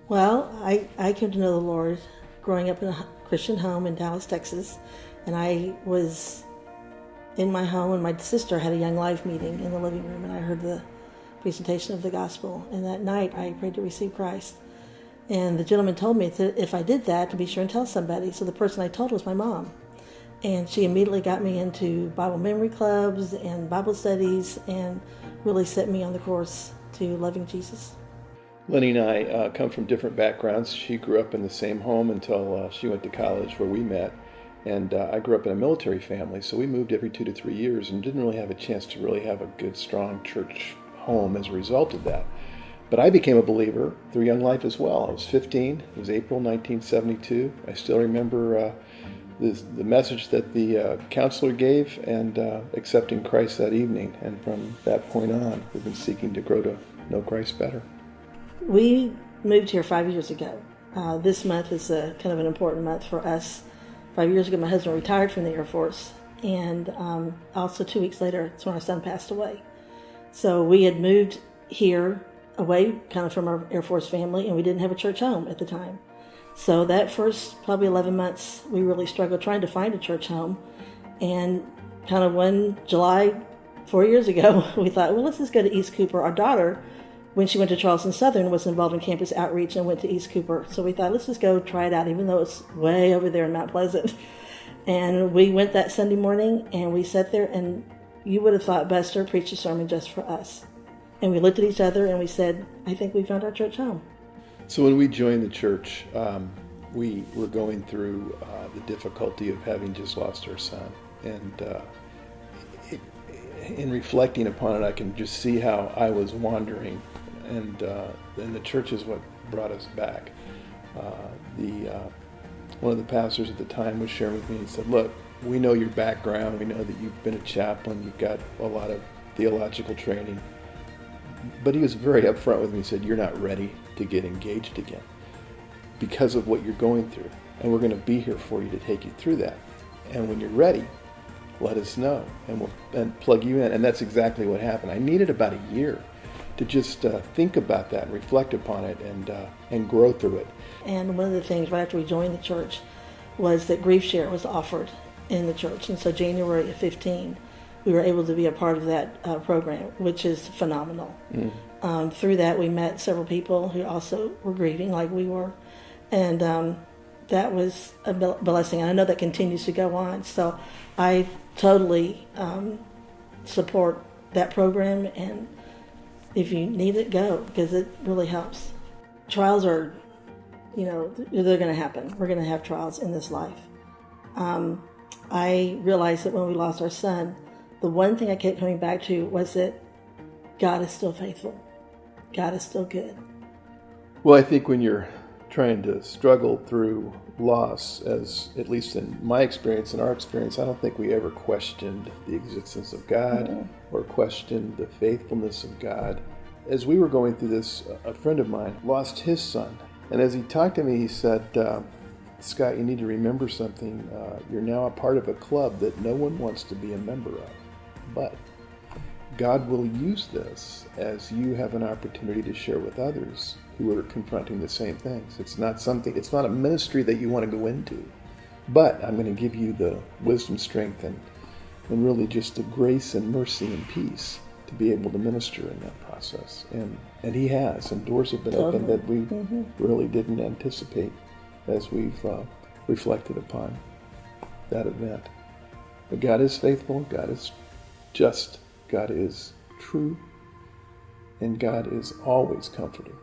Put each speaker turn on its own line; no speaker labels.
Well, I came to know the Lord growing up in a Christian home in Dallas, Texas, and I was in my home and my sister had a YoungLife meeting in the living room, and I heard the presentation of the gospel, and that night I prayed to receive Christ. And the gentleman told me that if I did that, to be sure and tell somebody. So the person I told was my mom. And she immediately got me into Bible memory clubs and Bible studies and really set me on the course to loving Jesus.
Linny and I come from different backgrounds. She grew up in the same home until she went to college where we met. And I grew up in a military family, so we moved every 2 to 3 years and didn't really have a chance to really have a good, strong church home as a result of that. But I became a believer through YoungLife as well. I was 15. It was April 1972. I still remember the message that the counselor gave and accepting Christ that evening. And from that point on, we've been seeking to grow to know Christ better.
We moved here 5 years ago. This month is kind of an important month for us. 5 years ago, my husband retired from the Air Force. And also 2 weeks later, that's when our son passed away. So we had moved here away kind of from our Air Force family, and we didn't have a church home at the time. So that first probably 11 months, we really struggled trying to find a church home. And kind of one July 4 years ago, we thought, well, let's just go to East Cooper. Our daughter, when she went to Charleston Southern, was involved in campus outreach and went to East Cooper. So we thought, let's just go try it out, even though it's way over there in Mount Pleasant. And we went that Sunday morning, and we sat there, and you would have thought Buster preached a sermon just for us. And we looked at each other and we said, I think we found our church home.
So when we joined the church, we were going through the difficulty of having just lost our son. And in reflecting upon it, I can just see how I was wandering. And the church is what brought us back. One of the pastors at the time was sharing with me and said, look, we know your background. We know that you've been a chaplain. You've got a lot of theological training. But he was very upfront with me. He said, you're not ready to get engaged again because of what you're going through. And we're going to be here for you to take you through that. And when you're ready, let us know, and we'll plug you in. And that's exactly what happened. I needed about a year to just think about that and reflect upon it and grow through it.
And one of the things right after we joined the church was that Grief Share was offered in the church. And so January of 15, we were able to be a part of that program, which is phenomenal. Through that, we met several people who also were grieving like we were. And that was a blessing. And I know that continues to go on. So I totally support that program. And if you need it, go, because it really helps. Trials are, they're going to happen. We're going to have trials in this life. I realized that when we lost our son, the one thing I kept coming back to was that God is still faithful. God is still good.
Well, I think when you're trying to struggle through loss, as at least in my experience, in our experience, I don't think we ever questioned the existence of God or questioned the faithfulness of God. As we were going through this, a friend of mine lost his son. And as he talked to me, he said, Scott, you need to remember something. You're now a part of a club that no one wants to be a member of. But God will use this as you have an opportunity to share with others who are confronting the same things. It's not a ministry that you want to go into, but I'm going to give you the wisdom, strength, and really just the grace and mercy and peace to be able to minister in that process. And he has, and doors have been opened that we really didn't anticipate as we've reflected upon that event. But God is faithful, God is just, God is true, and God is always comforting.